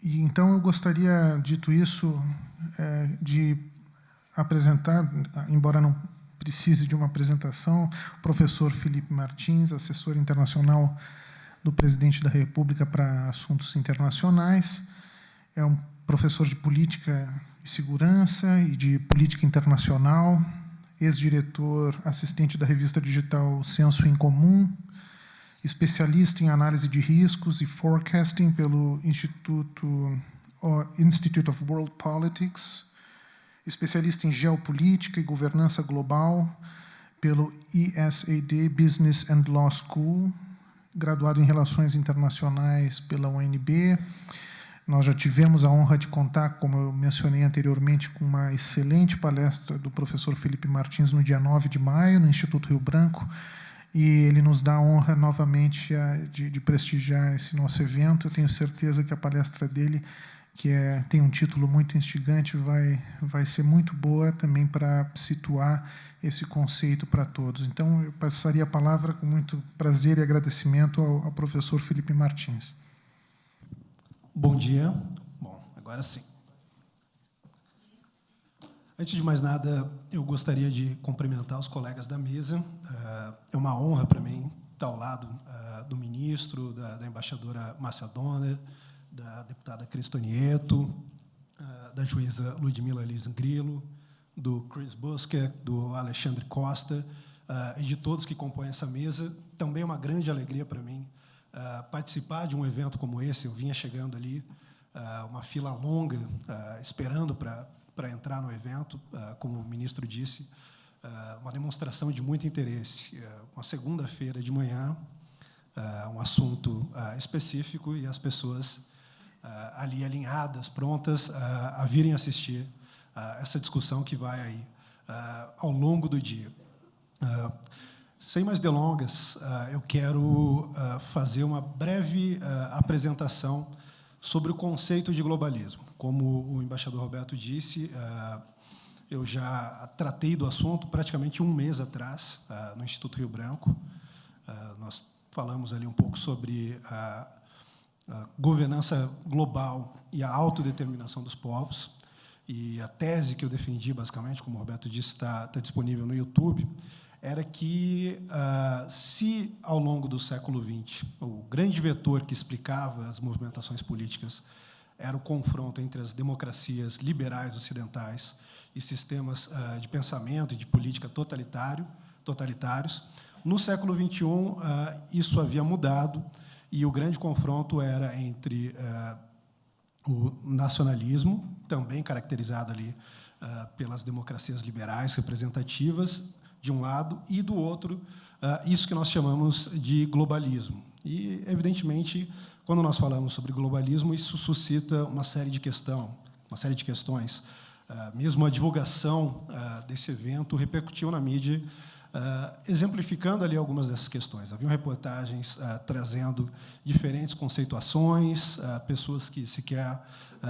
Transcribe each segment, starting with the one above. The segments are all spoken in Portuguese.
E então eu gostaria, dito isso, de apresentar, embora não precise de uma apresentação, o professor Felipe Martins, assessor internacional do Presidente da República para Assuntos Internacionais. É um professor de Política e Segurança e de Política Internacional, ex-diretor assistente da revista digital Senso em Comum, especialista em análise de riscos e forecasting pelo Institute of World Politics, especialista em geopolítica e governança global pelo ESAD Business and Law School, graduado em Relações Internacionais pela UNB. Nós já tivemos a honra de contar, como eu mencionei anteriormente, com uma excelente palestra do professor Felipe Martins no dia 9 de maio, no Instituto Rio Branco, e ele nos dá a honra novamente de prestigiar esse nosso evento. Eu tenho certeza que a palestra dele, que tem um título muito instigante, vai ser muito boa também para situar esse conceito para todos. Então, eu passaria a palavra com muito prazer e agradecimento ao professor Felipe Martins. Bom dia. Bom, agora sim. Antes de mais nada, eu gostaria de cumprimentar os colegas da mesa. É uma honra para mim estar ao lado do ministro, da embaixadora Márcia Donner, da deputada Cristo Nieto, da juíza Ludmila Liz Grillo, do Chris Busquet, do Alexandre Costa, e de todos que compõem essa mesa. Também é uma grande alegria para mim participar de um evento como esse. Eu vinha chegando ali, uma fila longa, esperando para entrar no evento, como o ministro disse, uma demonstração de muito interesse. Uma segunda-feira de manhã, um assunto específico, e as pessoas ali alinhadas, prontas a virem assistir essa discussão que vai aí ao longo do dia. Sem mais delongas, eu quero fazer uma breve apresentação sobre o conceito de globalismo. Como o embaixador Roberto disse, eu já tratei do assunto praticamente um mês atrás, no Instituto Rio Branco. Nós falamos ali um pouco sobre a governança global e a autodeterminação dos povos. E a tese que eu defendi, basicamente, como o Roberto disse, está disponível no YouTube, era que, se, ao longo do século XX, o grande vetor que explicava as movimentações políticas era o confronto entre as democracias liberais ocidentais e sistemas de pensamento e de política totalitários, no século XXI, isso havia mudado, e o grande confronto era entre o nacionalismo, também caracterizado ali pelas democracias liberais representativas, de um lado, e do outro, isso que nós chamamos de globalismo. E, evidentemente, quando nós falamos sobre globalismo, isso suscita uma série de questões. Mesmo a divulgação desse evento repercutiu na mídia, exemplificando ali algumas dessas questões. Haviam reportagens trazendo diferentes conceituações, pessoas que sequer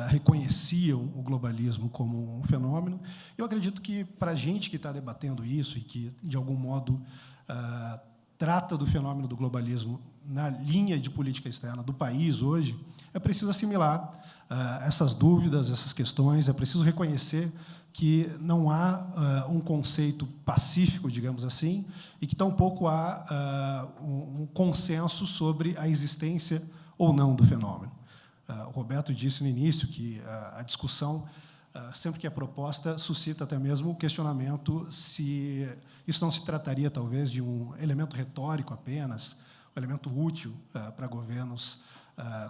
reconheciam o globalismo como um fenômeno. Eu acredito que, para a gente que está debatendo isso e que, de algum modo, trata do fenômeno do globalismo na linha de política externa do país hoje, é preciso assimilar essas dúvidas, essas questões, é preciso reconhecer que não há um conceito pacífico, digamos assim, e que tampouco há um consenso sobre a existência ou não do fenômeno. O Roberto disse no início que a discussão, sempre que é proposta, suscita até mesmo o questionamento se isso não se trataria, talvez, de um elemento retórico apenas, um elemento útil para governos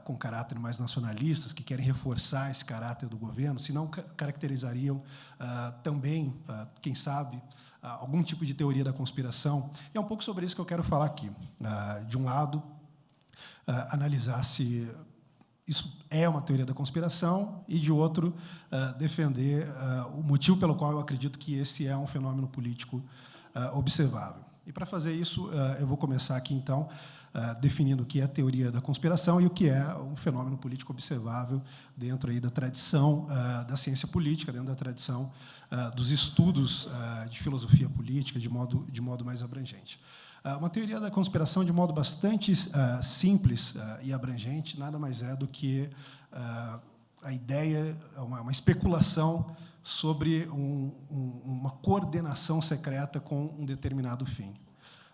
com caráter mais nacionalistas, que querem reforçar esse caráter do governo, se não caracterizariam também, quem sabe, algum tipo de teoria da conspiração. E é um pouco sobre isso que eu quero falar aqui. De um lado, analisar se isso é uma teoria da conspiração, e, de outro, defender o motivo pelo qual eu acredito que esse é um fenômeno político observável. E, para fazer isso, eu vou começar aqui, então, definindo o que é a teoria da conspiração e o que é um fenômeno político observável dentro aí da tradição da ciência política, dentro da tradição dos estudos de filosofia política, de modo mais abrangente. Uma teoria da conspiração, de modo bastante simples e abrangente, nada mais é do que a ideia, uma especulação sobre uma coordenação secreta com um determinado fim.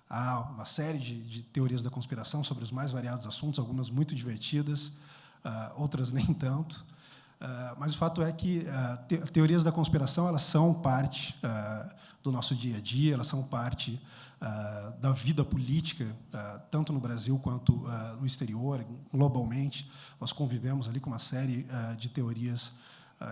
Há uma série de teorias da conspiração sobre os mais variados assuntos, algumas muito divertidas, outras nem tanto. Mas o fato é que teorias da conspiração, elas são parte do nosso dia a dia, elas são parte da vida política, tanto no Brasil quanto no exterior, globalmente. Nós convivemos ali com uma série de teorias,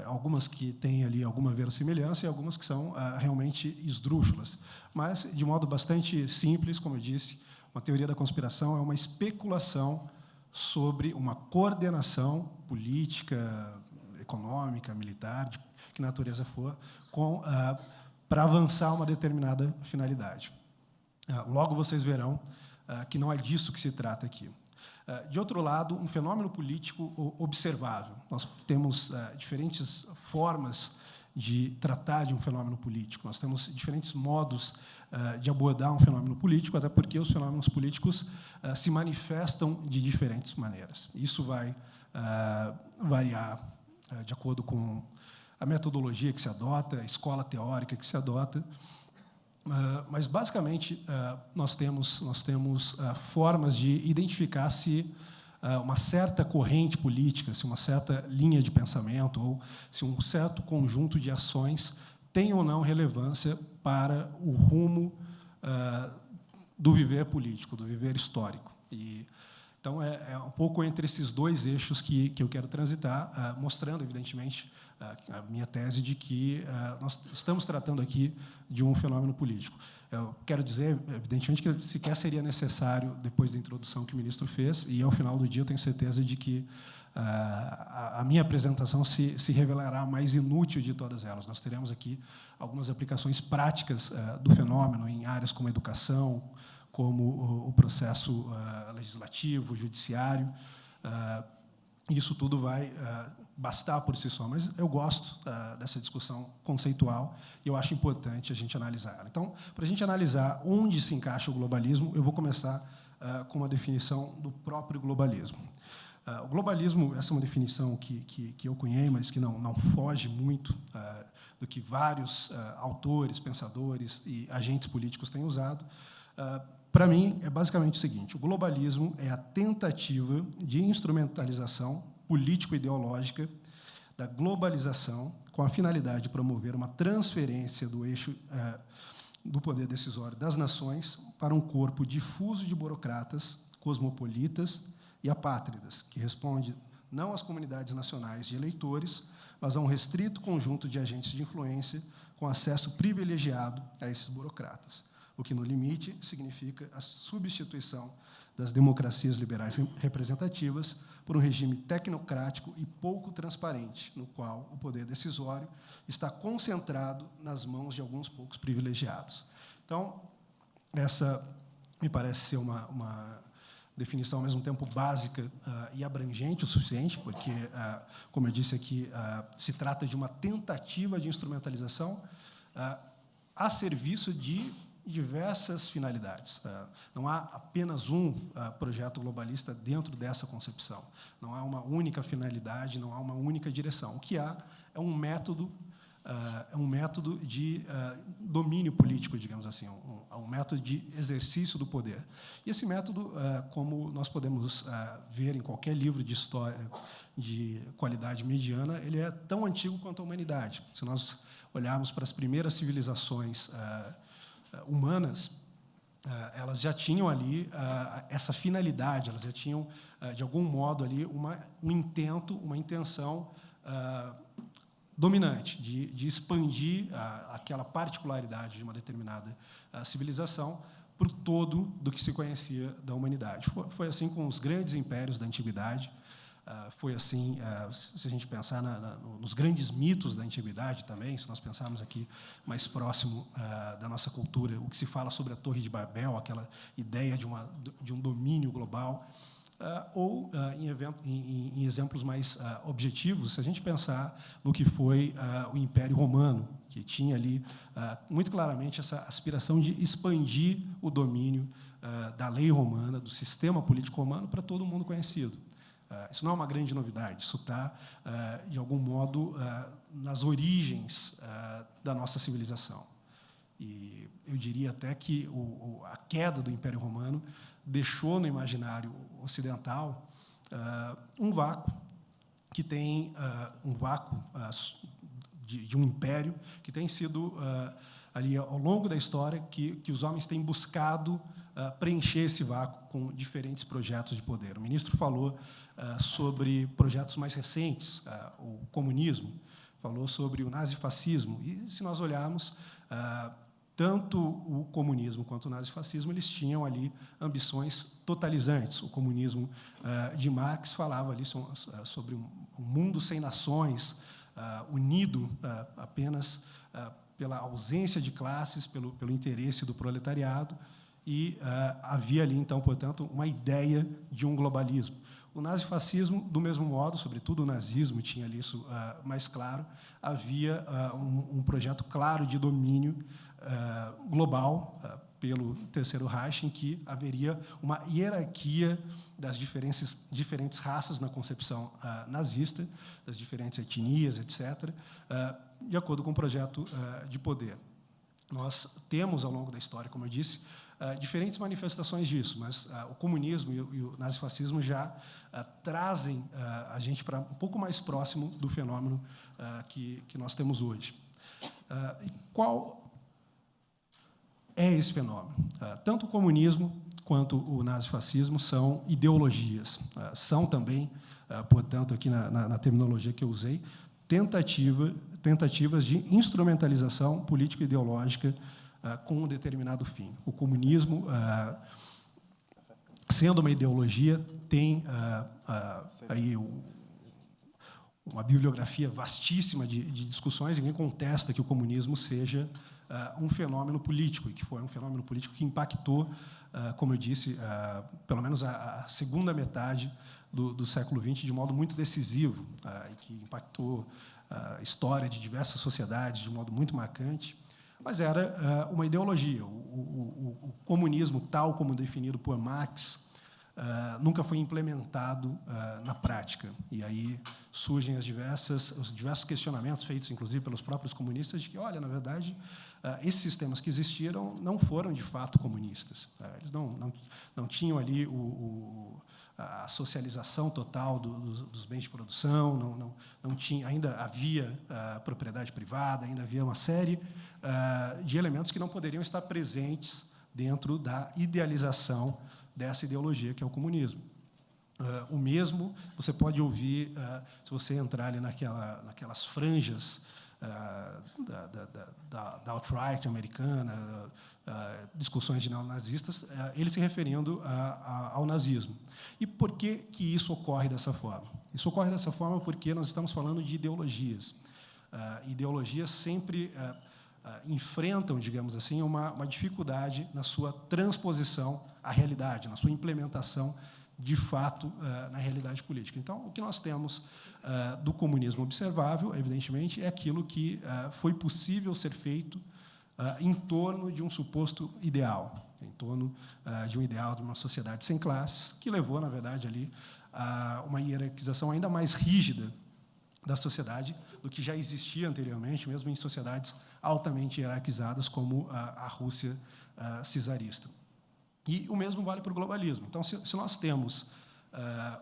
algumas que têm ali alguma verossimilhança e algumas que são realmente esdrúxulas. Mas, de modo bastante simples, como eu disse, uma teoria da conspiração é uma especulação sobre uma coordenação política, econômica, militar, de que natureza for, para avançar uma determinada finalidade. Logo, vocês verão que não é disso que se trata aqui. De outro lado, um fenômeno político observável. Nós temos diferentes formas de tratar de um fenômeno político. Nós temos diferentes modos de abordar um fenômeno político, até porque os fenômenos políticos se manifestam de diferentes maneiras. Isso vai variar de acordo com a metodologia que se adota, a escola teórica que se adota, mas, basicamente, nós temos formas de identificar se uma certa corrente política, se uma certa linha de pensamento ou se um certo conjunto de ações tem ou não relevância para o rumo do viver político, do viver histórico. Então, é um pouco entre esses dois eixos que eu quero transitar, mostrando, evidentemente, a minha tese de que nós estamos tratando aqui de um fenômeno político. Eu quero dizer, evidentemente, que sequer seria necessário, depois da introdução que o ministro fez, e, ao final do dia, eu tenho certeza de que a minha apresentação se revelará a mais inútil de todas elas. Nós teremos aqui algumas aplicações práticas do fenômeno em áreas como a educação, como o processo legislativo, judiciário. Isso tudo vai bastar por si só, mas eu gosto dessa discussão conceitual e eu acho importante a gente analisar ela. Então, para a gente analisar onde se encaixa o globalismo, eu vou começar com uma definição do próprio globalismo. O globalismo, essa é uma definição que eu cunhei, mas que não foge muito do que vários autores, pensadores e agentes políticos têm usado. Para mim, é basicamente o seguinte: o globalismo é a tentativa de instrumentalização político-ideológica da globalização com a finalidade de promover uma transferência do eixo do poder decisório das nações para um corpo difuso de burocratas, cosmopolitas e apátridas, que responde não às comunidades nacionais de eleitores, mas a um restrito conjunto de agentes de influência com acesso privilegiado a esses burocratas, o que, no limite, significa a substituição das democracias liberais representativas por um regime tecnocrático e pouco transparente, no qual o poder decisório está concentrado nas mãos de alguns poucos privilegiados. Então, essa me parece ser uma definição, ao mesmo tempo, básica e abrangente o suficiente, porque, como eu disse aqui, se trata de uma tentativa de instrumentalização a serviço de diversas finalidades. Não há apenas um projeto globalista dentro dessa concepção. Não há uma única finalidade, não há uma única direção. O que há é um método de domínio político, digamos assim, um método de exercício do poder. E esse método, como nós podemos ver em qualquer livro de história de qualidade mediana, ele é tão antigo quanto a humanidade. Se nós olharmos para as primeiras civilizações humanas, elas já tinham ali essa finalidade, elas já tinham, de algum modo, ali um intento, uma intenção dominante de expandir aquela particularidade de uma determinada civilização por todo do que se conhecia da humanidade. Foi assim com os grandes impérios da antiguidade. Foi assim, se a gente pensar nos grandes mitos da antiguidade também, se nós pensarmos aqui mais próximo da nossa cultura, o que se fala sobre a Torre de Babel, aquela ideia de um domínio global, ou em exemplos mais objetivos, se a gente pensar no que foi o Império Romano, que tinha ali muito claramente essa aspiração de expandir o domínio da lei romana, do sistema político romano, para todo mundo conhecido. Isso não é uma grande novidade, isso está, de algum modo, nas origens da nossa civilização. E eu diria até que a queda do Império Romano deixou no imaginário ocidental um vácuo que tem um vácuo de um império que tem sido ali ao longo da história que os homens têm buscado preencher esse vácuo com diferentes projetos de poder. O ministro falou sobre projetos mais recentes, o comunismo, falou sobre o nazifascismo, e se nós olharmos, tanto o comunismo quanto o nazifascismo, eles tinham ali ambições totalizantes. O comunismo de Marx falava ali sobre um mundo sem nações, unido apenas pela ausência de classes, pelo interesse do proletariado, e havia ali, então, portanto, uma ideia de um globalismo. O nazifascismo, do mesmo modo, sobretudo o nazismo tinha ali isso mais claro, havia um projeto claro de domínio global pelo Terceiro Reich, em que haveria uma hierarquia das diferentes raças na concepção nazista, das diferentes etnias, etc., de acordo com o projeto de poder. Nós temos, ao longo da história, como eu disse, diferentes manifestações disso, mas o comunismo e o nazifascismo já trazem a gente para um pouco mais próximo do fenômeno que nós temos hoje. Qual é esse fenômeno? Tanto o comunismo quanto o nazifascismo são ideologias, são também, portanto, aqui na terminologia que eu usei, tentativas de instrumentalização político-ideológica com um determinado fim. O comunismo, sendo uma ideologia, tem aí uma bibliografia vastíssima de discussões. Ninguém contesta que o comunismo seja um fenômeno político, e que foi um fenômeno político que impactou, como eu disse, pelo menos a segunda metade do século XX de modo muito decisivo, e que impactou a história de diversas sociedades de modo muito marcante, mas era uma ideologia. O comunismo, tal como definido por Marx, nunca foi implementado na prática. E aí surgem os diversos questionamentos feitos, inclusive, pelos próprios comunistas, de que, olha, na verdade, esses sistemas que existiram não foram, de fato, comunistas. Eles não tinham ali a socialização total dos bens de produção, não tinha, ainda havia propriedade privada, ainda havia uma série de elementos que não poderiam estar presentes dentro da idealização dessa ideologia que é o comunismo. O mesmo você pode ouvir se você entrar ali naquelas franjas da alt-right americana, discussões de neonazistas, eles se referindo ao nazismo. E por que isso ocorre dessa forma? Isso ocorre dessa forma porque nós estamos falando de ideologias. Ideologias sempre enfrentam, digamos assim, uma dificuldade na sua transposição à realidade, na sua implementação, de fato, na realidade política. Então, o que nós temos do comunismo observável, evidentemente, é aquilo que foi possível ser feito em torno de um suposto ideal, em torno de um ideal de uma sociedade sem classes, que levou, na verdade, ali a uma hierarquização ainda mais rígida da sociedade do que já existia anteriormente, mesmo em sociedades altamente hierarquizadas, como a Rússia czarista. E o mesmo vale para o globalismo. Então, se nós temos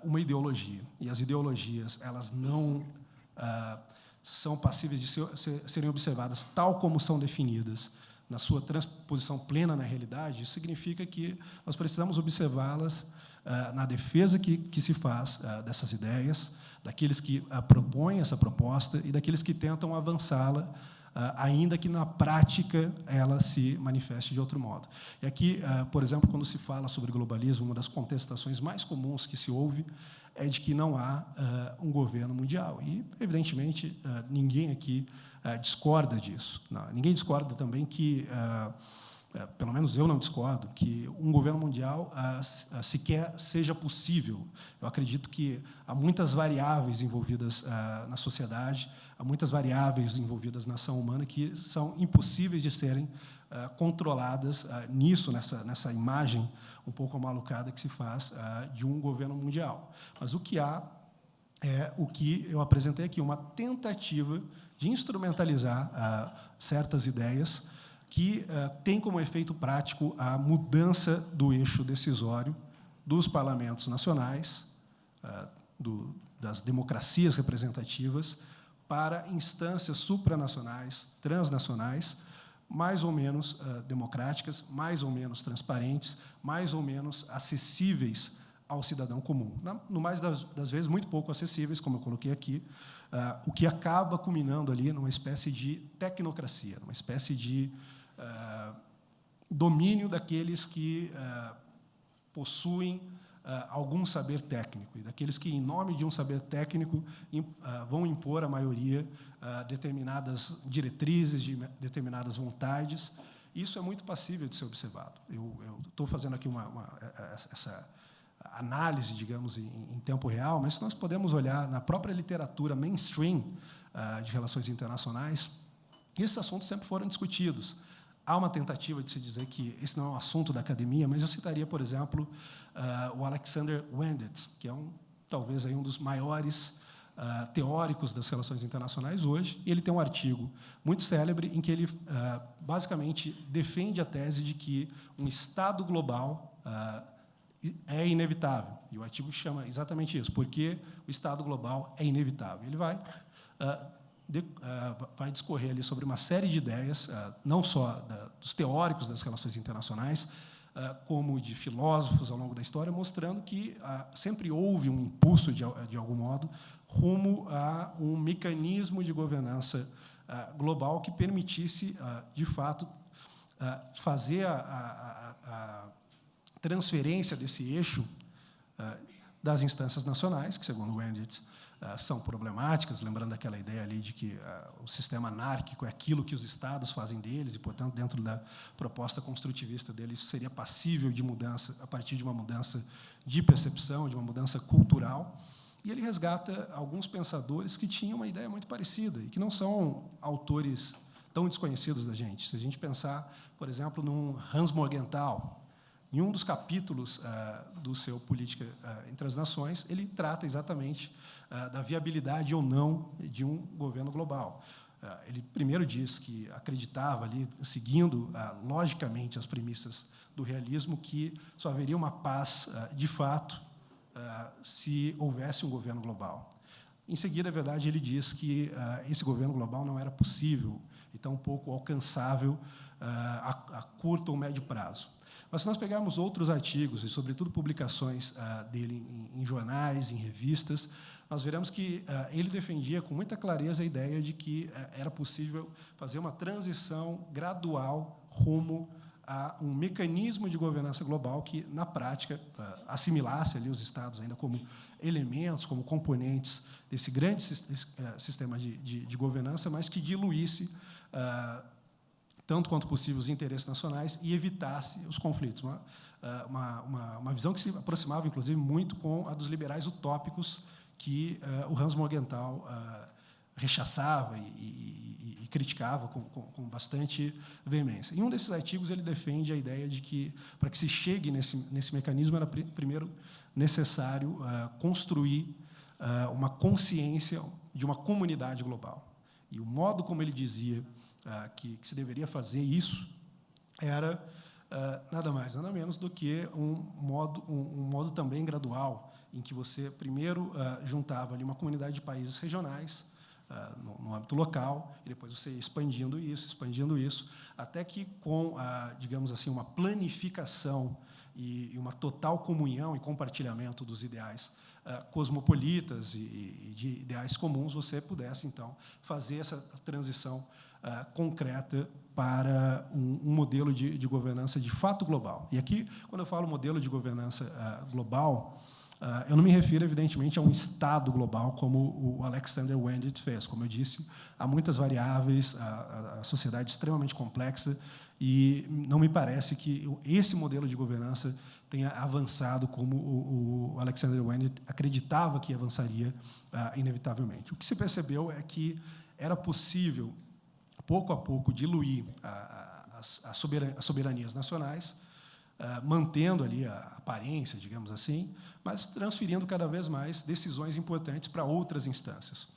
uma ideologia, e as ideologias elas não são passíveis de serem observadas tal como são definidas na sua transposição plena na realidade, isso significa que nós precisamos observá-las na defesa que se faz dessas ideias, daqueles que propõem essa proposta e daqueles que tentam avançá-la, ainda que na prática ela se manifeste de outro modo. E aqui, por exemplo, quando se fala sobre globalismo, uma das contestações mais comuns que se ouve é de que não há um governo mundial. E, evidentemente, ninguém aqui discorda disso. Ninguém discorda também que pelo menos eu não discordo, que um governo mundial sequer seja possível. Eu acredito que há muitas variáveis envolvidas na sociedade, há muitas variáveis envolvidas na ação humana que são impossíveis de serem controladas nessa imagem um pouco amalucada que se faz de um governo mundial. Mas o que há é o que eu apresentei aqui, uma tentativa de instrumentalizar certas ideias que tem como efeito prático a mudança do eixo decisório dos parlamentos nacionais, das democracias representativas, para instâncias supranacionais, transnacionais, mais ou menos democráticas, mais ou menos transparentes, mais ou menos acessíveis ao cidadão comum. No mais das vezes, muito pouco acessíveis, como eu coloquei aqui, o que acaba culminando ali numa espécie de tecnocracia, numa espécie de domínio daqueles que possuem algum saber técnico, e daqueles que, em nome de um saber técnico, vão impor à maioria determinadas diretrizes, determinadas vontades. Isso é muito passível de ser observado. Eu estou fazendo aqui essa análise, digamos, em tempo real, mas se nós podemos olhar na própria literatura mainstream de relações internacionais, esses assuntos sempre foram discutidos. Há uma tentativa de se dizer que esse não é um assunto da academia, mas eu citaria, por exemplo, o Alexander Wendt, que é talvez aí um dos maiores teóricos das relações internacionais hoje. E ele tem um artigo muito célebre em que ele basicamente defende a tese de que um Estado global é inevitável. E o artigo chama exatamente isso, porque o Estado global é inevitável. Ele vai discorrer ali sobre uma série de ideias, não só dos teóricos das relações internacionais, como de filósofos ao longo da história, mostrando que sempre houve um impulso, de algum modo, rumo a um mecanismo de governança global que permitisse, de fato, fazer a transferência desse eixo das instâncias nacionais, que, segundo Wendt, são problemáticas, lembrando aquela ideia ali de que o sistema anárquico é aquilo que os Estados fazem deles, e, portanto, dentro da proposta construtivista dele, isso seria passível de mudança a partir de uma mudança de percepção, de uma mudança cultural. E ele resgata alguns pensadores que tinham uma ideia muito parecida e que não são autores tão desconhecidos da gente. Se a gente pensar, por exemplo, num Hans Morgenthau, em um dos capítulos do seu Política entre as Nações, ele trata exatamente da viabilidade ou não de um governo global. Ele primeiro diz que acreditava, ali, seguindo logicamente as premissas do realismo, que só haveria uma paz de fato se houvesse um governo global. Em seguida, é verdade, ele diz que esse governo global não era possível e tampouco alcançável a curto ou médio prazo. Mas, se nós pegarmos outros artigos, e, sobretudo, publicações dele em jornais, em revistas, nós veremos que ele defendia com muita clareza a ideia de que era possível fazer uma transição gradual rumo a um mecanismo de governança global que, na prática, assimilasse ali os Estados ainda como elementos, como componentes desse grande sistema de governança, mas que diluísse tanto quanto possível os interesses nacionais e evitasse os conflitos. Uma visão que se aproximava, inclusive, muito com a dos liberais utópicos que o Hans Morgenthau rechaçava e criticava com bastante veemência. Em um desses artigos, ele defende a ideia de que, para que se chegue nesse mecanismo, era primeiro necessário construir uma consciência de uma comunidade global. E o modo como ele dizia que se deveria fazer isso era nada mais, nada menos do que um modo também gradual, em que você primeiro juntava ali uma comunidade de países regionais no âmbito local, e depois você ia expandindo isso, até que, com, digamos assim, uma planificação e uma total comunhão e compartilhamento dos ideais cosmopolitas e de ideais comuns, você pudesse, então, fazer essa transição concreta para um modelo de governança de fato global. E aqui, quando eu falo modelo de governança global, Eu não me refiro, evidentemente, a um Estado global como o Alexander Wendt fez. Como eu disse, há muitas variáveis, a sociedade é extremamente complexa, e não me parece que esse modelo de governança tenha avançado como o Alexander Wendt acreditava que avançaria inevitavelmente. O que se percebeu é que era possível, pouco a pouco, diluir as soberanias nacionais, mantendo ali a aparência, digamos assim, mas transferindo cada vez mais decisões importantes para outras instâncias.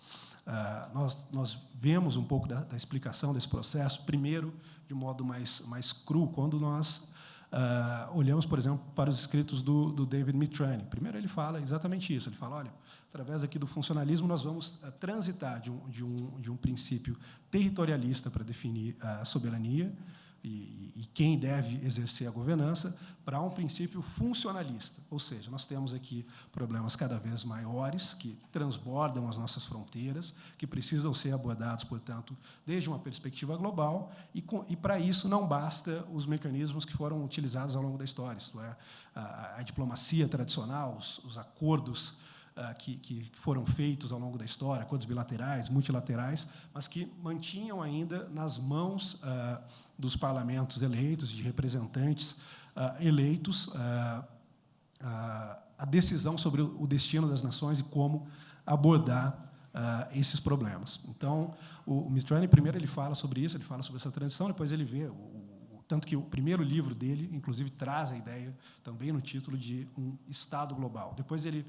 Nós vemos um pouco da explicação desse processo, primeiro, de modo mais cru, quando nós olhamos, por exemplo, para os escritos do David Mitrani. Primeiro, ele fala exatamente isso. Ele fala, olha, através aqui do funcionalismo, nós vamos transitar de um princípio territorialista para definir a soberania e quem deve exercer a governança, para um princípio funcionalista. Ou seja, nós temos aqui problemas cada vez maiores, que transbordam as nossas fronteiras, que precisam ser abordados, portanto, desde uma perspectiva global, e para isso não basta os mecanismos que foram utilizados ao longo da história, isto é, a diplomacia tradicional, os acordos que foram feitos ao longo da história, acordos bilaterais, multilaterais, mas que mantinham ainda nas mãos dos parlamentos eleitos, de representantes eleitos, a decisão sobre o destino das nações e como abordar esses problemas. Então, o Mitrani, primeiro, ele fala sobre isso, ele fala sobre essa transição, depois ele vê, tanto que o primeiro livro dele, inclusive, traz a ideia, também no título, de um Estado global. Depois ele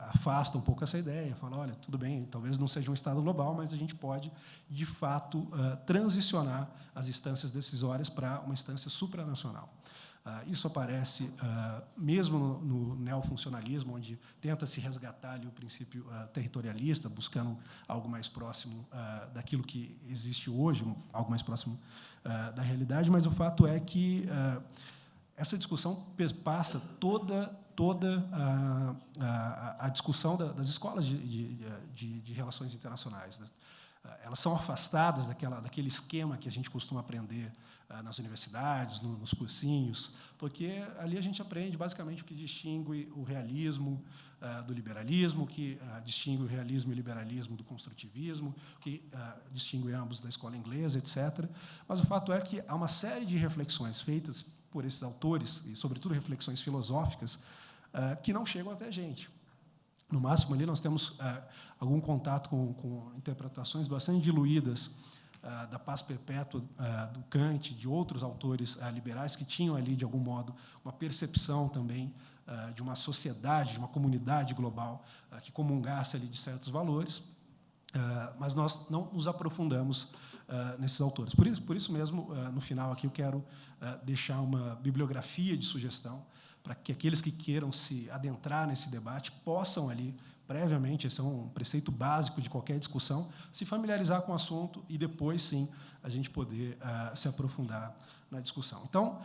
afasta um pouco essa ideia, fala, olha, tudo bem, talvez não seja um Estado global, mas a gente pode, de fato, transicionar as instâncias decisórias para uma instância supranacional. Isso aparece mesmo no neofuncionalismo, onde tenta-se resgatar ali o princípio territorialista, buscando algo mais próximo daquilo que existe hoje, algo mais próximo da realidade, mas o fato é que essa discussão passa toda a discussão das escolas de relações internacionais. Elas são afastadas daquele esquema que a gente costuma aprender nas universidades, nos cursinhos, porque ali a gente aprende basicamente o que distingue o realismo do liberalismo, o que distingue o realismo e o liberalismo do construtivismo, o que distingue ambos da escola inglesa, etc. Mas o fato é que há uma série de reflexões feitas por esses autores, e, sobretudo, reflexões filosóficas, que não chegam até a gente. No máximo, ali nós temos algum contato com interpretações bastante diluídas da paz perpétua do Kant, de outros autores liberais que tinham ali, de algum modo, uma percepção também de uma sociedade, de uma comunidade global que comungasse ali de certos valores, mas nós não nos aprofundamos nesses autores. Por isso mesmo, no final aqui, eu quero deixar uma bibliografia de sugestão para que aqueles que queiram se adentrar nesse debate possam ali, previamente, esse é um preceito básico de qualquer discussão, se familiarizar com o assunto e depois, sim, a gente poder se aprofundar na discussão. Então,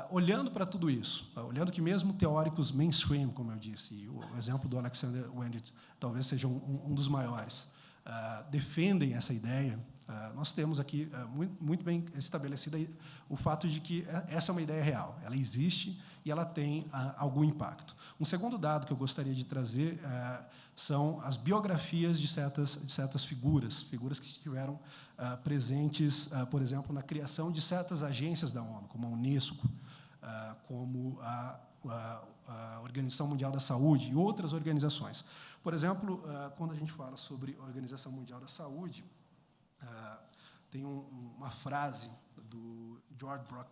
olhando para tudo isso, olhando que mesmo teóricos mainstream, como eu disse, e o exemplo do Alexander Wendt talvez seja um dos maiores, defendem essa ideia, nós temos aqui muito bem estabelecida o fato de que essa é uma ideia real, ela existe e ela tem algum impacto. Um segundo dado que eu gostaria de trazer são as biografias de certas figuras que estiveram presentes, por exemplo, na criação de certas agências da ONU, como a Unesco, como a Organização Mundial da Saúde e outras organizações. Por exemplo, quando a gente fala sobre a Organização Mundial da Saúde, tem uma frase do George Brock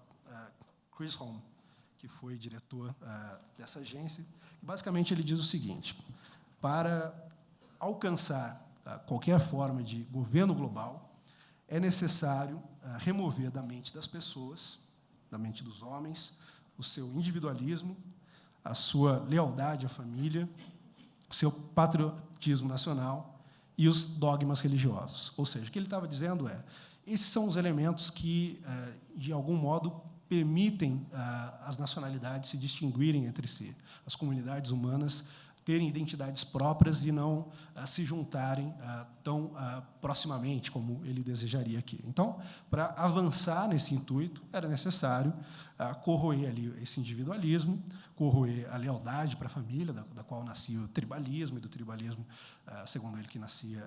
Chisholm, que foi diretor dessa agência, que basicamente ele diz o seguinte: para alcançar qualquer forma de governo global, é necessário remover da mente das pessoas, da mente dos homens, o seu individualismo, a sua lealdade à família, o seu patriotismo nacional e os dogmas religiosos. Ou seja, o que ele estava dizendo esses são os elementos que, de algum modo, permitem as nacionalidades se distinguirem entre si, as comunidades humanas terem identidades próprias e não se juntarem tão proximamente como ele desejaria aqui. Então, para avançar nesse intuito, era necessário corroer ali esse individualismo, corroer a lealdade para a família, da qual nascia o tribalismo, e do tribalismo, segundo ele, que nascia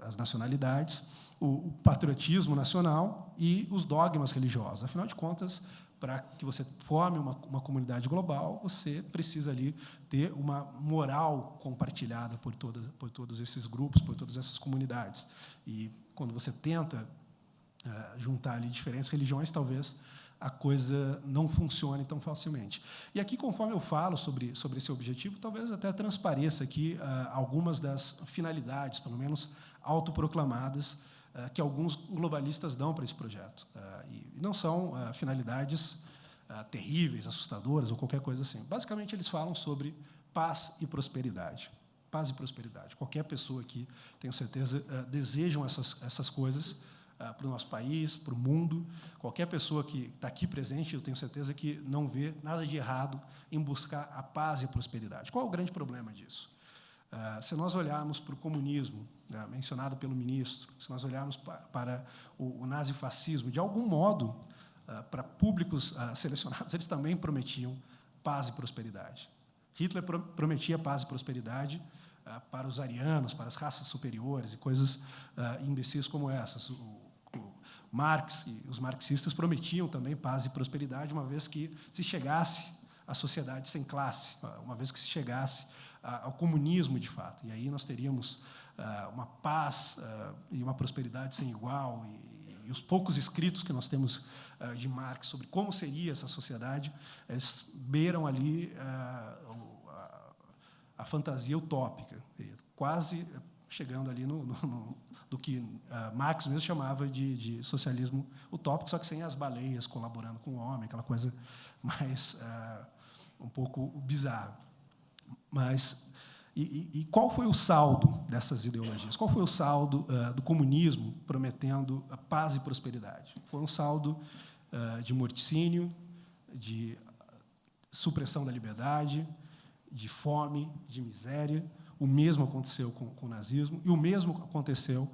as nacionalidades, o patriotismo nacional e os dogmas religiosos. Afinal de contas, para que você forme uma comunidade global, você precisa ali ter uma moral compartilhada por todos esses grupos, por todas essas comunidades. E quando você tenta juntar ali diferentes religiões, talvez a coisa não funcione tão facilmente. E aqui, conforme eu falo sobre esse objetivo, talvez até transpareça aqui algumas das finalidades, pelo menos autoproclamadas, que alguns globalistas dão para esse projeto. E não são finalidades terríveis, assustadoras ou qualquer coisa assim. Basicamente, eles falam sobre paz e prosperidade. Paz e prosperidade. Qualquer pessoa aqui, tenho certeza, desejam essas coisas para o nosso país, para o mundo. Qualquer pessoa que está aqui presente, eu tenho certeza que não vê nada de errado em buscar a paz e a prosperidade. Qual é o grande problema disso? Se nós olharmos para o comunismo, mencionado pelo ministro, se nós olharmos para o nazifascismo, de algum modo, para públicos selecionados, eles também prometiam paz e prosperidade. Hitler prometia paz e prosperidade para os arianos, para as raças superiores e coisas imbecis como essas. O Marx e os marxistas prometiam também paz e prosperidade, uma vez que se chegasse à sociedade sem classe, uma vez que se chegasse ao comunismo, de fato. E aí nós teríamos uma paz e uma prosperidade sem igual. E os poucos escritos que nós temos de Marx sobre como seria essa sociedade, eles beiram ali a fantasia utópica, quase chegando ali do que Marx mesmo chamava de socialismo utópico, só que sem as baleias colaborando com o homem, aquela coisa mais um pouco bizarra. Mas e qual foi o saldo dessas ideologias? Qual foi o saldo do comunismo prometendo a paz e prosperidade? Foi um saldo de morticínio, de supressão da liberdade, de fome, de miséria. O mesmo aconteceu com o nazismo e o mesmo aconteceu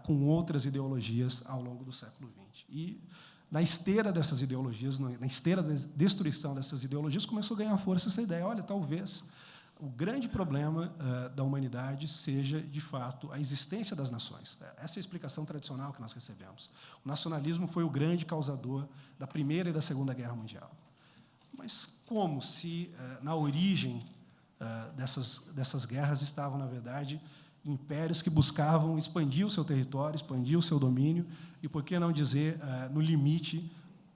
com outras ideologias ao longo do século XX. E, na esteira dessas ideologias, na esteira da destruição dessas ideologias, começou a ganhar força essa ideia. Olha, talvez o grande problema da humanidade seja, de fato, a existência das nações. Essa é a explicação tradicional que nós recebemos. O nacionalismo foi o grande causador da Primeira e da Segunda Guerra Mundial. Mas como se, na origem dessas guerras, estavam, na verdade, impérios que buscavam expandir o seu território, expandir o seu domínio, e, por que não dizer, no limite,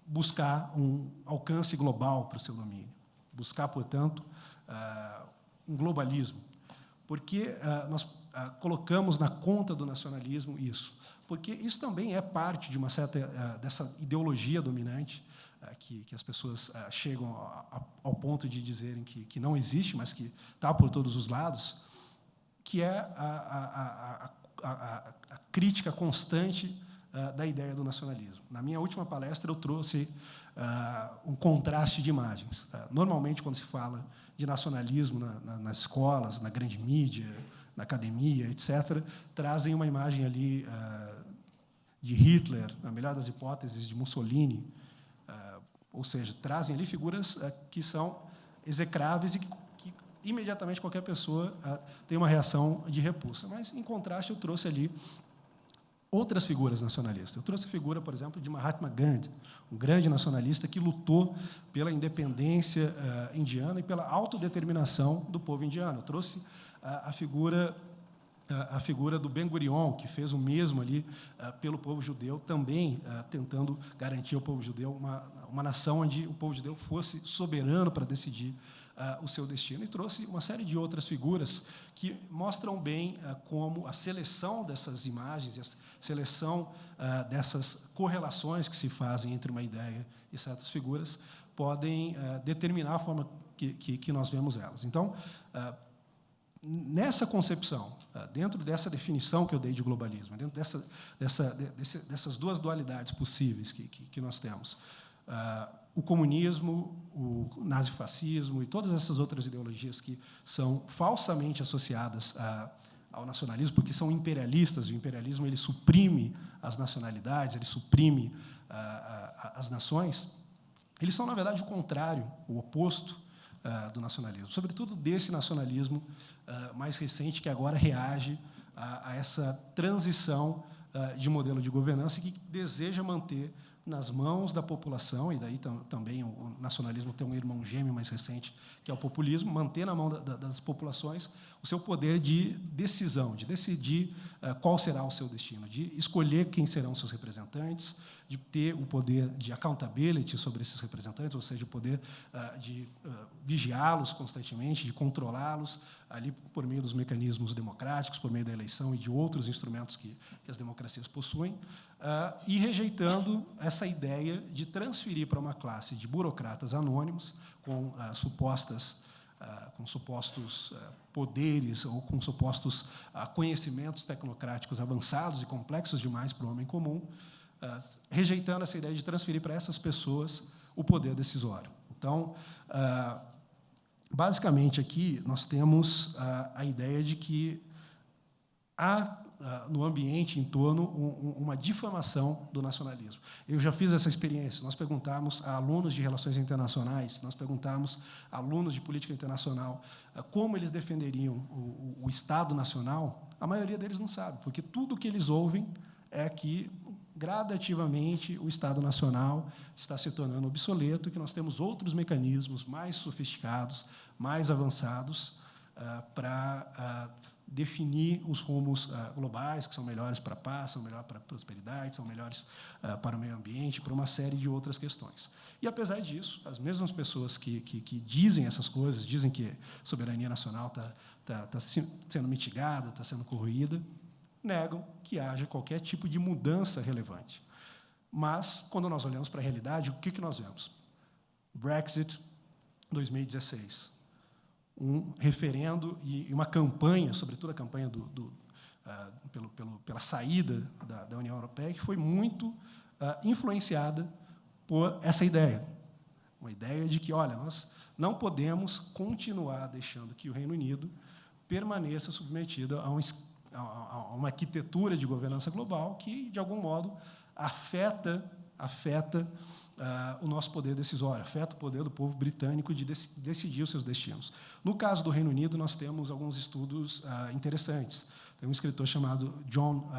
buscar um alcance global para o seu domínio. Buscar, portanto, um globalismo. Por que nós colocamos na conta do nacionalismo isso? Porque isso também é parte de uma certa dessa ideologia dominante, que as pessoas chegam ao ponto de dizerem que não existe, mas que está por todos os lados, que é a crítica constante da ideia do nacionalismo. Na minha última palestra, eu trouxe um contraste de imagens. Normalmente, quando se fala de nacionalismo nas escolas, na grande mídia, na academia, etc., trazem uma imagem ali de Hitler, na melhor das hipóteses, de Mussolini, ou seja, trazem ali figuras que são execráveis e que imediatamente qualquer pessoa tem uma reação de repulsa. Mas, em contraste, eu trouxe ali outras figuras nacionalistas. Eu trouxe a figura, por exemplo, de Mahatma Gandhi, um grande nacionalista que lutou pela independência indiana e pela autodeterminação do povo indiano. Eu trouxe a figura do Ben-Gurion, que fez o mesmo ali pelo povo judeu, também tentando garantir ao povo judeu uma nação onde o povo judeu fosse soberano para decidir o seu destino. E trouxe uma série de outras figuras que mostram bem como a seleção dessas imagens, a seleção dessas correlações que se fazem entre uma ideia e certas figuras podem determinar a forma que nós vemos elas. Então, nessa concepção, dentro dessa definição que eu dei de globalismo, dentro dessas duas dualidades possíveis que nós temos, o comunismo, o nazifascismo e todas essas outras ideologias que são falsamente associadas ao nacionalismo, porque são imperialistas. O imperialismo ele suprime as nacionalidades, ele suprime as nações. Eles são, na verdade, o contrário, o oposto do nacionalismo, sobretudo desse nacionalismo mais recente, que agora reage a essa transição de modelo de governança e que deseja manter nas mãos da população, e daí também o nacionalismo tem um irmão gêmeo mais recente, que é o populismo, manter na mão das populações o seu poder de decisão, de decidir qual será o seu destino, de escolher quem serão seus representantes, de ter o poder de accountability sobre esses representantes, ou seja, o poder de vigiá-los constantemente, de controlá-los ali por meio dos mecanismos democráticos, por meio da eleição e de outros instrumentos que as democracias possuem, e rejeitando essa ideia de transferir para uma classe de burocratas anônimos com supostos poderes ou com supostos conhecimentos tecnocráticos avançados e complexos demais para o homem comum, rejeitando essa ideia de transferir para essas pessoas o poder decisório. Então, basicamente, aqui, nós temos a ideia de que há, no ambiente em torno, uma difamação do nacionalismo. Eu já fiz essa experiência. Nós perguntamos a alunos de relações internacionais, nós perguntamos a alunos de política internacional como eles defenderiam o Estado nacional. A maioria deles não sabe, porque tudo o que eles ouvem é que, gradativamente, o Estado nacional está se tornando obsoleto e que nós temos outros mecanismos mais sofisticados, mais avançados, para definir os rumos globais, que são melhores para a paz, são melhores para a prosperidade, são melhores para o meio ambiente, para uma série de outras questões. E, apesar disso, as mesmas pessoas que dizem essas coisas, dizem que a soberania nacional está sendo mitigada, está sendo corroída, negam que haja qualquer tipo de mudança relevante. Mas, quando nós olhamos para a realidade, o que nós vemos? Brexit 2016. Um referendo e uma campanha, sobretudo a campanha pela saída da União Europeia, que foi muito influenciada por essa ideia. Uma ideia de que, olha, nós não podemos continuar deixando que o Reino Unido permaneça submetido a uma arquitetura de governança global que, de algum modo, afeta o nosso poder decisório, afeta o poder do povo britânico de decidir os seus destinos. No caso do Reino Unido, nós temos alguns estudos interessantes. Tem um escritor chamado John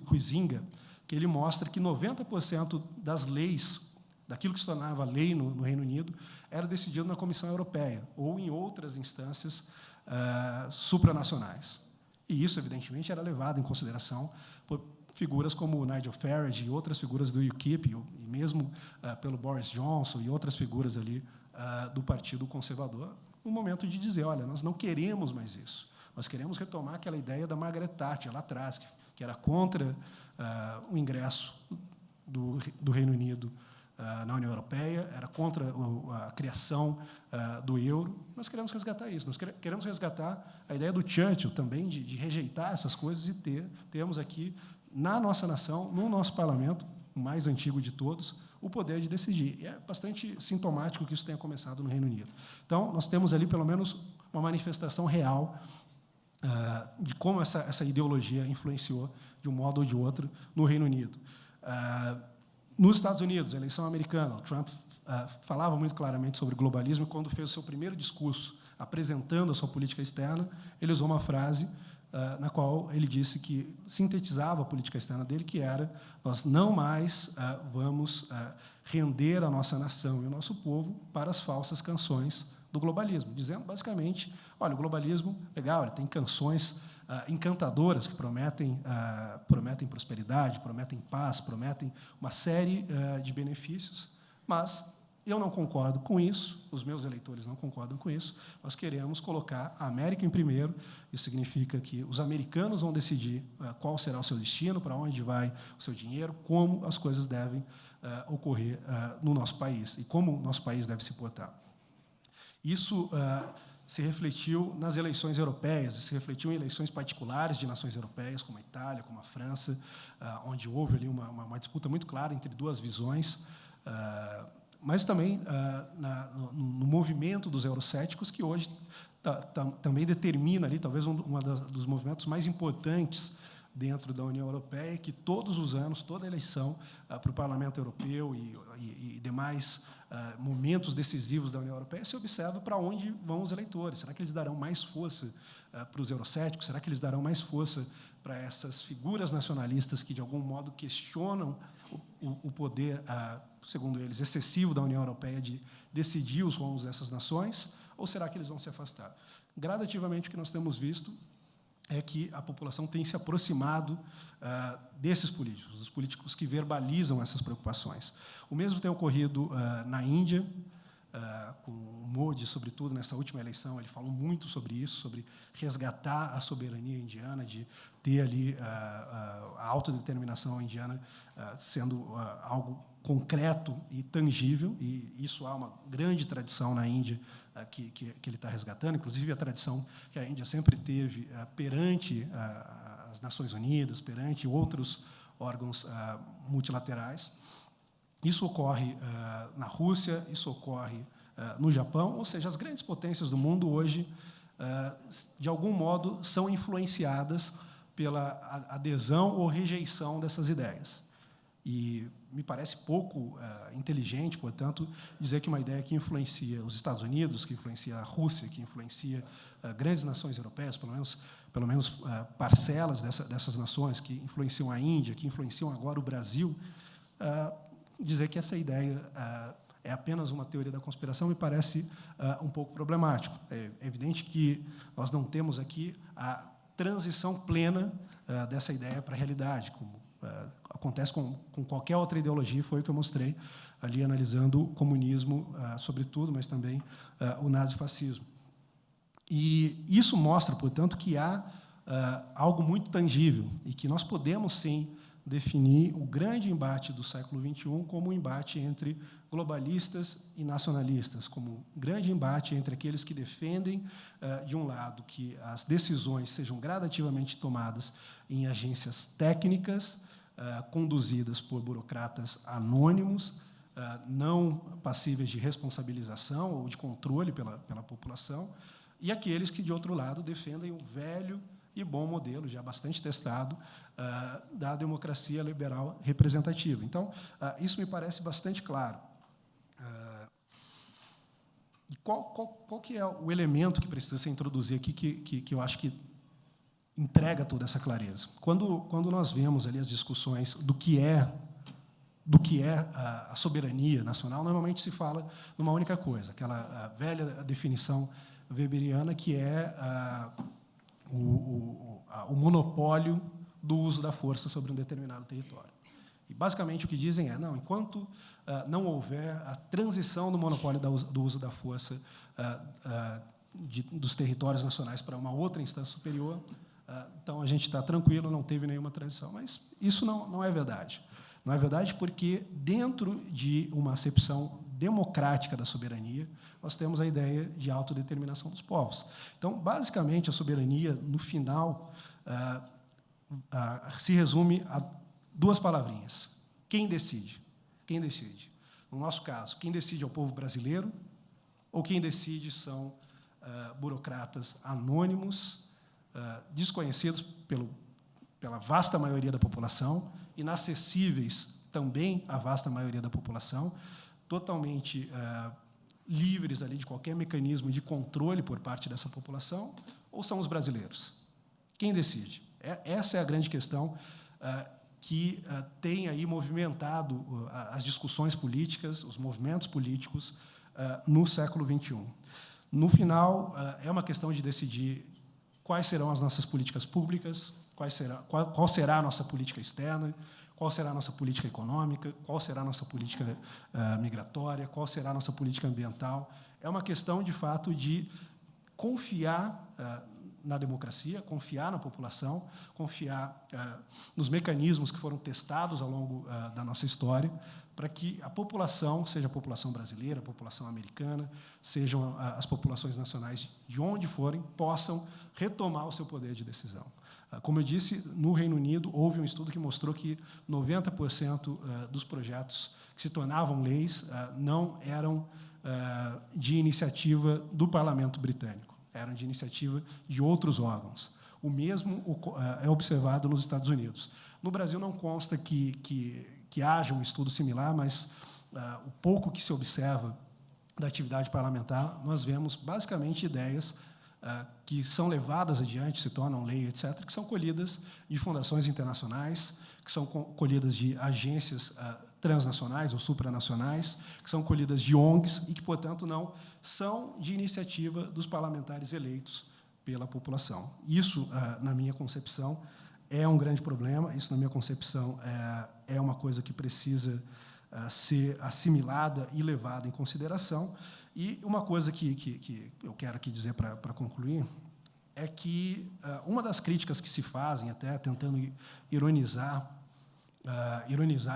Huizinga, que ele mostra que 90% das leis, daquilo que se tornava lei no Reino Unido, era decidido na Comissão Europeia ou em outras instâncias supranacionais. E isso, evidentemente, era levado em consideração por figuras como o Nigel Farage e outras figuras do UKIP, e mesmo pelo Boris Johnson e outras figuras ali do Partido Conservador, no momento de dizer, olha, nós não queremos mais isso. Nós queremos retomar aquela ideia da Margaret Thatcher, lá atrás, que era contra o ingresso do Reino Unido na União Europeia, era contra a criação do euro. Nós queremos resgatar isso. Nós queremos resgatar a ideia do Churchill também, de rejeitar essas coisas e termos aqui, na nossa nação, no nosso parlamento, o mais antigo de todos, o poder de decidir. E é bastante sintomático que isso tenha começado no Reino Unido. Então, nós temos ali, pelo menos, uma manifestação real de como essa ideologia influenciou, de um modo ou de outro, no Reino Unido. Nos Estados Unidos, a eleição americana, o Trump falava muito claramente sobre globalismo, e quando fez o seu primeiro discurso apresentando a sua política externa, ele usou uma frase na qual ele disse que sintetizava a política externa dele, que era: nós não mais vamos render a nossa nação e o nosso povo para as falsas canções do globalismo, dizendo, basicamente, olha, o globalismo, legal, ele tem canções encantadoras que prometem prosperidade, prometem paz, prometem uma série de benefícios, mas eu não concordo com isso, os meus eleitores não concordam com isso, nós queremos colocar a América em primeiro, isso significa que os americanos vão decidir qual será o seu destino, para onde vai o seu dinheiro, como as coisas devem ocorrer no nosso país e como o nosso país deve se portar. Isso se refletiu nas eleições europeias, se refletiu em eleições particulares de nações europeias, como a Itália, como a França, onde houve ali uma disputa muito clara entre duas visões mas também no movimento dos eurocéticos, que hoje também determina ali, talvez, dos movimentos mais importantes dentro da União Europeia, que todos os anos, toda eleição para o Parlamento Europeu e demais momentos decisivos da União Europeia, se observa para onde vão os eleitores. Será que eles darão mais força para os eurocéticos? Será que eles darão mais força para essas figuras nacionalistas que, de algum modo, questionam o poder, segundo eles, excessivo da União Europeia de decidir os rumos dessas nações? Ou será que eles vão se afastar? Gradativamente, o que nós temos visto é que a população tem se aproximado desses políticos, dos políticos que verbalizam essas preocupações. O mesmo tem ocorrido na Índia, com o Modi, sobretudo, nessa última eleição, ele falou muito sobre isso, sobre resgatar a soberania indiana, de ter ali a autodeterminação indiana sendo algo concreto e tangível, e isso há uma grande tradição na Índia que ele está resgatando, inclusive a tradição que a Índia sempre teve perante as Nações Unidas, perante outros órgãos multilaterais. Isso ocorre na Rússia, isso ocorre no Japão, ou seja, as grandes potências do mundo hoje, de algum modo, são influenciadas pela adesão ou rejeição dessas ideias. E me parece pouco inteligente, portanto, dizer que uma ideia que influencia os Estados Unidos, que influencia a Rússia, que influencia grandes nações europeias, pelo menos parcelas dessas nações, que influenciam a Índia, que influenciam agora o Brasil, dizer que essa ideia é apenas uma teoria da conspiração me parece um pouco problemático. É evidente que nós não temos aqui a transição plena dessa ideia para a realidade, como acontece com qualquer outra ideologia, foi o que eu mostrei ali, analisando o comunismo, sobretudo, mas também o nazifascismo. E isso mostra, portanto, que há algo muito tangível e que nós podemos, sim, definir o grande embate do século XXI como um embate entre globalistas e nacionalistas, como um grande embate entre aqueles que defendem, de um lado, que as decisões sejam gradativamente tomadas em agências técnicas, conduzidas por burocratas anônimos, não passíveis de responsabilização ou de controle pela população, e aqueles que, de outro lado, defendem o velho e bom modelo, já bastante testado, da democracia liberal representativa. Então, isso me parece bastante claro. E qual que é o elemento que precisa ser introduzido aqui, que eu acho que entrega toda essa clareza? Quando nós vemos ali as discussões do que é a soberania nacional, normalmente se fala numa única coisa, aquela velha definição weberiana, que é o monopólio do uso da força sobre um determinado território. E, basicamente, o que dizem é, não, enquanto não houver a transição do monopólio do uso da força dos territórios nacionais para uma outra instância superior, então a gente está tranquilo, não teve nenhuma transição. Mas isso não é verdade. Não é verdade porque, dentro de uma acepção democrática da soberania, nós temos a ideia de autodeterminação dos povos. Então, basicamente, a soberania, no final, se resume a duas palavrinhas. Quem decide? Quem decide? No nosso caso, quem decide é o povo brasileiro, ou quem decide são burocratas anônimos, desconhecidos pela vasta maioria da população, inacessíveis também à vasta maioria da população, totalmente livres ali de qualquer mecanismo de controle por parte dessa população, ou são os brasileiros? Quem decide? Essa é a grande questão que tem aí movimentado as discussões políticas, os movimentos políticos no século XXI. No final, é uma questão de decidir quais serão as nossas políticas públicas, qual será a nossa política externa, qual será a nossa política econômica, qual será a nossa política migratória, qual será a nossa política ambiental. É uma questão, de fato, de confiar na democracia, confiar na população, confiar nos mecanismos que foram testados ao longo da nossa história, para que a população, seja a população brasileira, a população americana, sejam as populações nacionais de onde forem, possam retomar o seu poder de decisão. Como eu disse, no Reino Unido, houve um estudo que mostrou que 90% dos projetos que se tornavam leis não eram de iniciativa do parlamento britânico, eram de iniciativa de outros órgãos. O mesmo é observado nos Estados Unidos. No Brasil não consta que haja um estudo similar, mas o pouco que se observa da atividade parlamentar, nós vemos basicamente ideias que são levadas adiante, se tornam lei, etc., que são colhidas de fundações internacionais, que são colhidas de agências transnacionais ou supranacionais, que são colhidas de ONGs e que, portanto, não são de iniciativa dos parlamentares eleitos pela população. Isso, na minha concepção, é um grande problema, isso, na minha concepção, é uma coisa que precisa ser assimilada e levada em consideração. E uma coisa que eu quero aqui dizer para concluir é que uma das críticas que se fazem, até tentando ironizar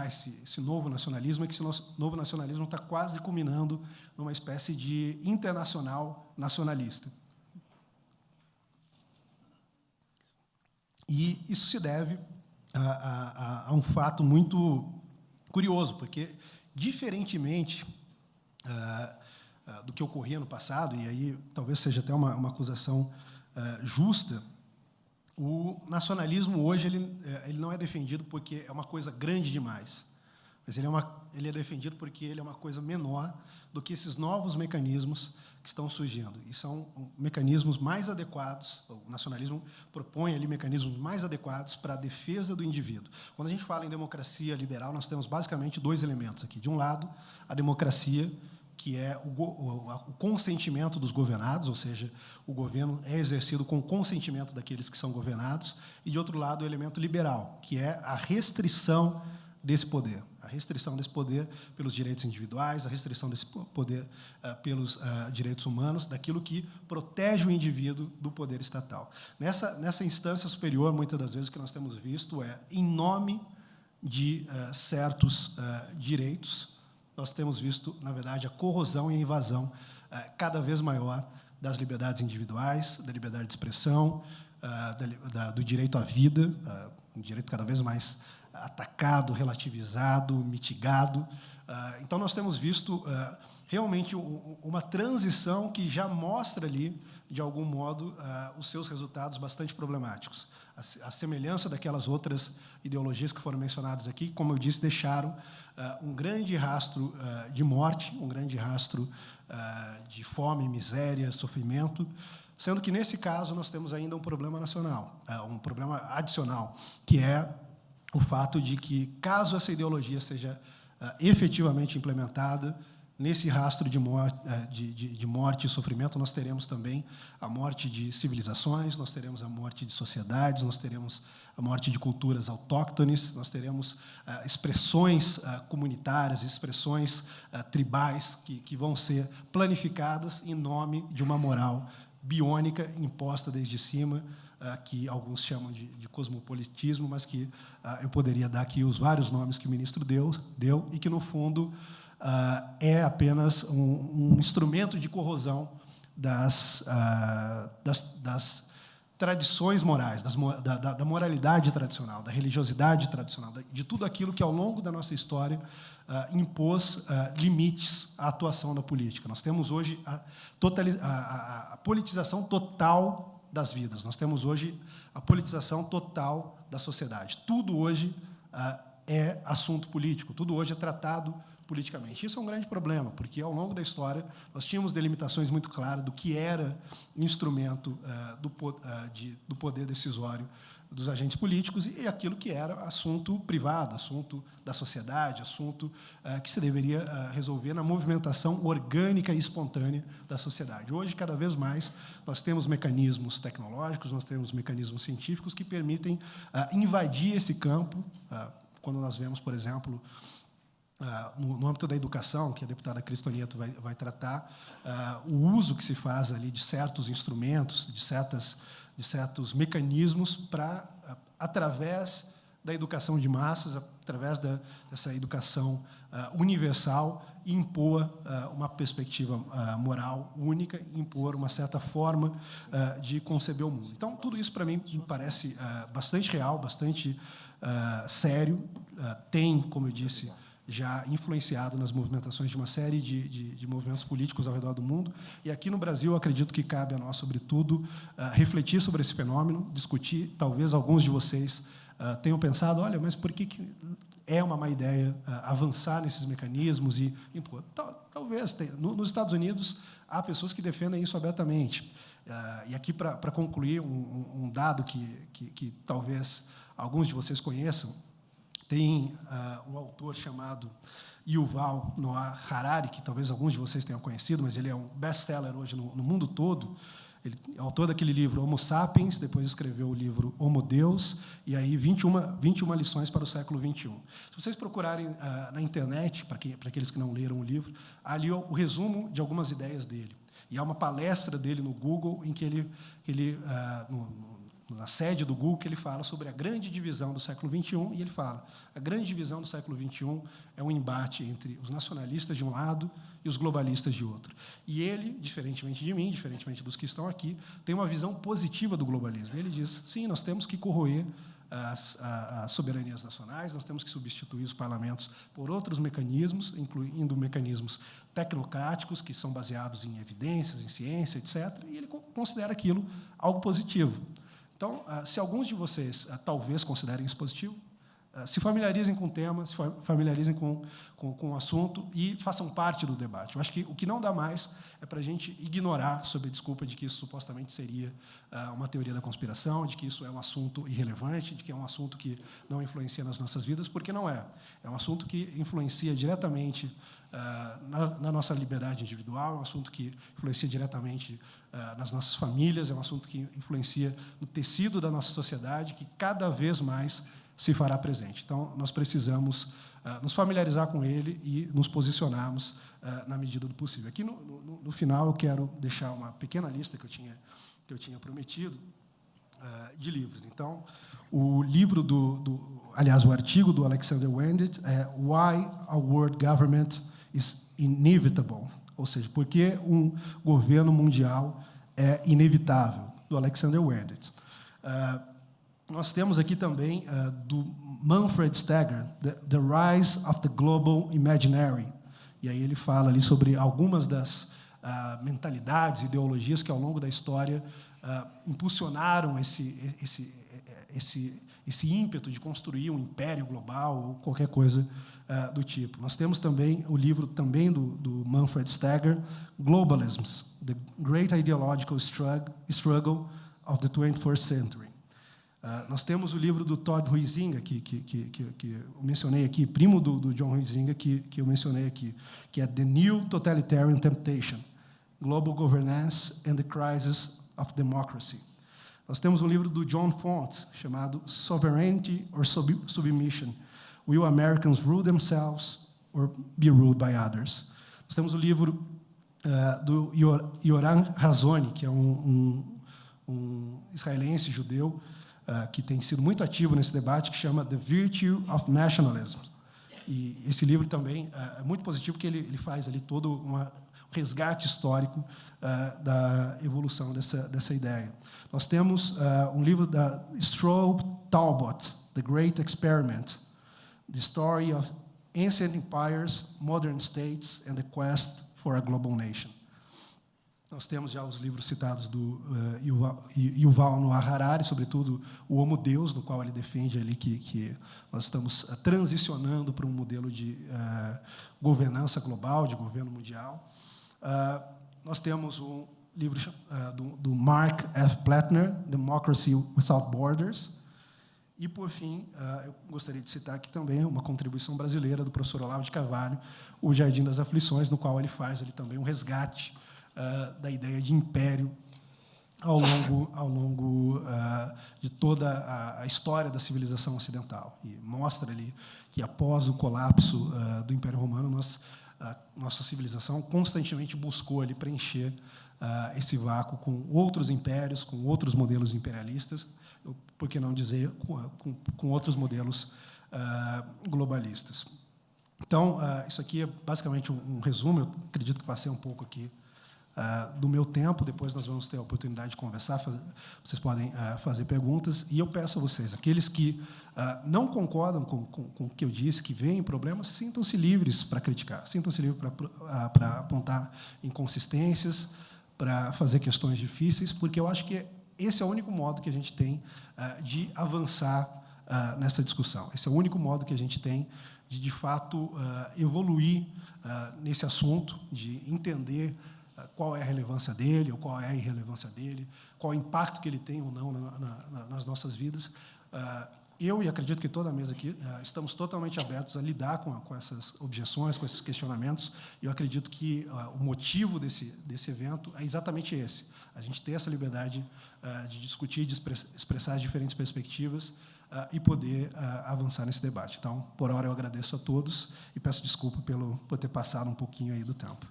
esse novo nacionalismo, é que esse novo nacionalismo está quase culminando numa espécie de internacional nacionalista. E isso se deve a um fato muito curioso, porque, diferentemente do que ocorria no passado, e aí talvez seja até uma acusação justa, o nacionalismo hoje ele não é defendido porque é uma coisa grande demais, mas ele é defendido porque ele é uma coisa menor do que esses novos mecanismos que estão surgindo. E são mecanismos mais adequados, o nacionalismo propõe ali mecanismos mais adequados para a defesa do indivíduo. Quando a gente fala em democracia liberal, nós temos basicamente dois elementos aqui. De um lado, a democracia, que é o consentimento dos governados, ou seja, o governo é exercido com o consentimento daqueles que são governados, e, de outro lado, o elemento liberal, que é a restrição desse poder. A restrição desse poder pelos direitos individuais, a restrição desse poder pelos direitos humanos, daquilo que protege o indivíduo do poder estatal. Nessa instância superior, muitas das vezes, o que nós temos visto é, em nome de certos direitos, nós temos visto, na verdade, a corrosão e a invasão cada vez maior das liberdades individuais, da liberdade de expressão, do direito à vida, um direito cada vez mais atacado, relativizado, mitigado. Então, nós temos visto realmente uma transição que já mostra ali, de algum modo, os seus resultados bastante problemáticos. A semelhança daquelas outras ideologias que foram mencionadas aqui, como eu disse, deixaram um grande rastro de morte, um grande rastro de fome, miséria, sofrimento, sendo que, nesse caso, nós temos ainda um problema nacional, um problema adicional, que é o fato de que, caso essa ideologia seja efetivamente implementada, nesse rastro de morte e sofrimento, nós teremos também a morte de civilizações, nós teremos a morte de sociedades, nós teremos a morte de culturas autóctones, nós teremos expressões comunitárias, expressões tribais que vão ser planificadas em nome de uma moral biônica imposta desde cima, que alguns chamam de cosmopolitismo, mas que eu poderia dar aqui os vários nomes que o ministro deu e que, no fundo, é apenas um instrumento de corrosão das tradições morais, da moralidade tradicional, da religiosidade tradicional, de tudo aquilo que, ao longo da nossa história, impôs limites à atuação da política. Nós temos hoje a politização total das vidas. Nós temos hoje a politização total da sociedade. Tudo hoje é assunto político, tudo hoje é tratado politicamente. Isso é um grande problema, porque, ao longo da história, nós tínhamos delimitações muito claras do que era instrumento do poder decisório dos agentes políticos e aquilo que era assunto privado, assunto da sociedade, assunto que se deveria resolver na movimentação orgânica e espontânea da sociedade. Hoje, cada vez mais, nós temos mecanismos tecnológicos, nós temos mecanismos científicos que permitem invadir esse campo, quando nós vemos, por exemplo, no âmbito da educação, que a deputada Cristo Nieto vai tratar, o uso que se faz ali de certos instrumentos, de certos mecanismos para, através da educação de massas, através dessa educação universal, impor uma perspectiva moral única, impor uma certa forma de conceber o mundo. Então, tudo isso, para mim, me parece bastante real, bastante sério, tem, como eu disse, já influenciado nas movimentações de uma série de movimentos políticos ao redor do mundo. E aqui no Brasil, eu acredito que cabe a nós, sobretudo, refletir sobre esse fenômeno, discutir. Talvez alguns de vocês tenham pensado, olha, mas por que é uma má ideia avançar nesses mecanismos e impor? Talvez. Nos Estados Unidos, há pessoas que defendem isso abertamente. E aqui, para concluir, um dado que talvez alguns de vocês conheçam, tem um autor chamado Yuval Noah Harari, que talvez alguns de vocês tenham conhecido, mas ele é um best-seller hoje no mundo todo. Ele é autor daquele livro Homo Sapiens, depois escreveu o livro Homo Deus, e aí 21 lições para o século XXI. Se vocês procurarem na internet, para aqueles que não leram o livro, há ali o resumo de algumas ideias dele. E há uma palestra dele no Google, em que ele na sede do Google, que ele fala sobre a grande divisão do século XXI, e ele fala, a grande divisão do século XXI é um embate entre os nacionalistas de um lado e os globalistas de outro. E ele, diferentemente de mim, diferentemente dos que estão aqui, tem uma visão positiva do globalismo. E ele diz, sim, nós temos que corroer as soberanias nacionais, nós temos que substituir os parlamentos por outros mecanismos, incluindo mecanismos tecnocráticos, que são baseados em evidências, em ciência, etc., e ele considera aquilo algo positivo. Então, se alguns de vocês talvez considerem isso positivo, se familiarizem com o tema, se familiarizem com o assunto e façam parte do debate. Eu acho que o que não dá mais é para a gente ignorar, sob a desculpa de que isso supostamente seria uma teoria da conspiração, de que isso é um assunto irrelevante, de que é um assunto que não influencia nas nossas vidas, porque não é. É um assunto que influencia diretamente na nossa liberdade individual, é um assunto que influencia diretamente nas nossas famílias, é um assunto que influencia no tecido da nossa sociedade, que cada vez mais se fará presente. Então, nós precisamos nos familiarizar com ele e nos posicionarmos na medida do possível. Aqui, no final, eu quero deixar uma pequena lista que eu tinha prometido de livros. Então, o livro aliás, o artigo do Alexander Wendt é Why a World Government is Inevitable, ou seja, por que um governo mundial é inevitável, do Alexander Wendt. Nós temos aqui também, do Manfred Steger, The Rise of the Global Imaginary. E aí ele fala ali sobre algumas das mentalidades, ideologias que, ao longo da história, impulsionaram esse ímpeto de construir um império global ou qualquer coisa do tipo. Nós temos também o livro também do Manfred Steger, Globalisms, The Great Ideological Struggle of the 21st Century. Nós temos o livro do Todd Huizinga, que eu mencionei aqui, primo do John Huizinga, que eu mencionei aqui, que é The New Totalitarian Temptation, Global Governance and the Crisis of Democracy. Nós temos um livro do John Font, chamado Sovereignty or Submission, Will Americans Rule Themselves or Be Ruled by Others? Nós temos o livro do Yoram Hazony, que é um israelense judeu, que tem sido muito ativo nesse debate, que chama The Virtue of Nationalism. E esse livro também é muito positivo, porque ele faz ali todo um resgate histórico da evolução dessa ideia. Nós temos um livro da Strobe Talbot, The Great Experiment, The Story of Ancient Empires, Modern States, and the Quest for a Global Nation. Nós temos já os livros citados do Yuval Noah Harari, sobretudo o Homo Deus, no qual ele defende ali que nós estamos transicionando para um modelo de governança global, de governo mundial. Nós temos um livro do Mark F. Plattner, Democracy Without Borders. E, por fim, eu gostaria de citar aqui também uma contribuição brasileira do professor Olavo de Carvalho, O Jardim das Aflições, no qual ele faz ali também um resgate da ideia de império ao longo de toda a história da civilização ocidental. E mostra ali que, após o colapso do Império Romano, nós nossa civilização constantemente buscou ali preencher esse vácuo com outros impérios, com outros modelos imperialistas, por que não dizer com outros modelos globalistas. Então, isso aqui é basicamente um resumo. Eu acredito que passei um pouco aqui do meu tempo. Depois nós vamos ter a oportunidade de conversar, vocês podem fazer perguntas. E eu peço a vocês, aqueles que não concordam com o que eu disse, que veem problemas, sintam-se livres para criticar, sintam-se livres para apontar inconsistências, para fazer questões difíceis, porque eu acho que esse é o único modo que a gente tem de avançar nessa discussão. Esse é o único modo que a gente tem de fato, evoluir nesse assunto, de entender qual é a relevância dele, ou qual é a irrelevância dele, qual é o impacto que ele tem ou não nas nossas vidas. Eu, e acredito que toda a mesa aqui, estamos totalmente abertos a lidar com essas objeções, com esses questionamentos, e eu acredito que o motivo desse evento é exatamente esse, a gente ter essa liberdade de discutir, de expressar as diferentes perspectivas, e poder avançar nesse debate. Então, por hora, eu agradeço a todos e peço desculpa por ter passado um pouquinho aí do tempo.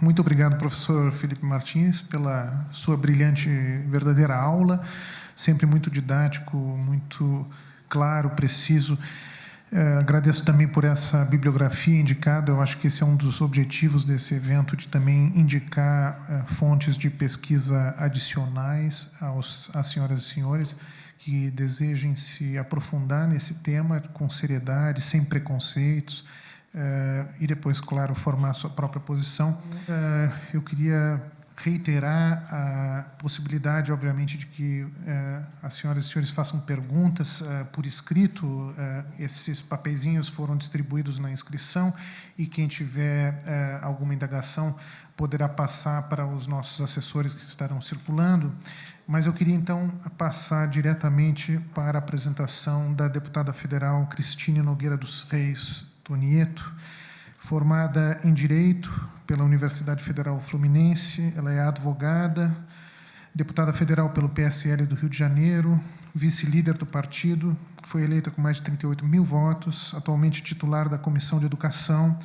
Muito obrigado, professor Felipe Martins, pela sua brilhante, verdadeira aula, sempre muito didático, muito claro, preciso. Agradeço também por essa bibliografia indicada. Eu acho que esse é um dos objetivos desse evento, de também indicar fontes de pesquisa adicionais às senhoras e senhores que desejem se aprofundar nesse tema com seriedade, sem preconceitos, e depois, claro, formar a sua própria posição. Eu queria reiterar a possibilidade, obviamente, de que as senhoras e senhores façam perguntas por escrito. Esses papeizinhos foram distribuídos na inscrição e quem tiver alguma indagação poderá passar para os nossos assessores que estarão circulando. Mas eu queria, então, passar diretamente para a apresentação da deputada federal Cristine Nogueira dos Reis Tonieto, formada em Direito pela Universidade Federal Fluminense. Ela é advogada, deputada federal pelo PSL do Rio de Janeiro, vice-líder do partido, foi eleita com mais de 38 mil votos, atualmente titular da Comissão de Educação,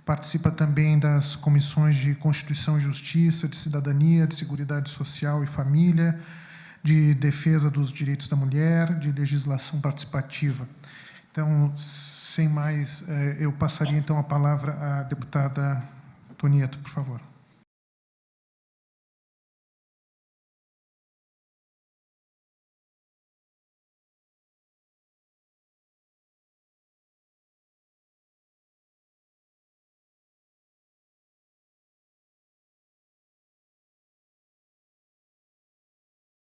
participa também das comissões de Constituição e Justiça, de Cidadania, de Seguridade Social e Família, de Defesa dos Direitos da Mulher, de Legislação Participativa. Então, sem mais, eu passaria, então, a palavra à deputada Tonieto, por favor.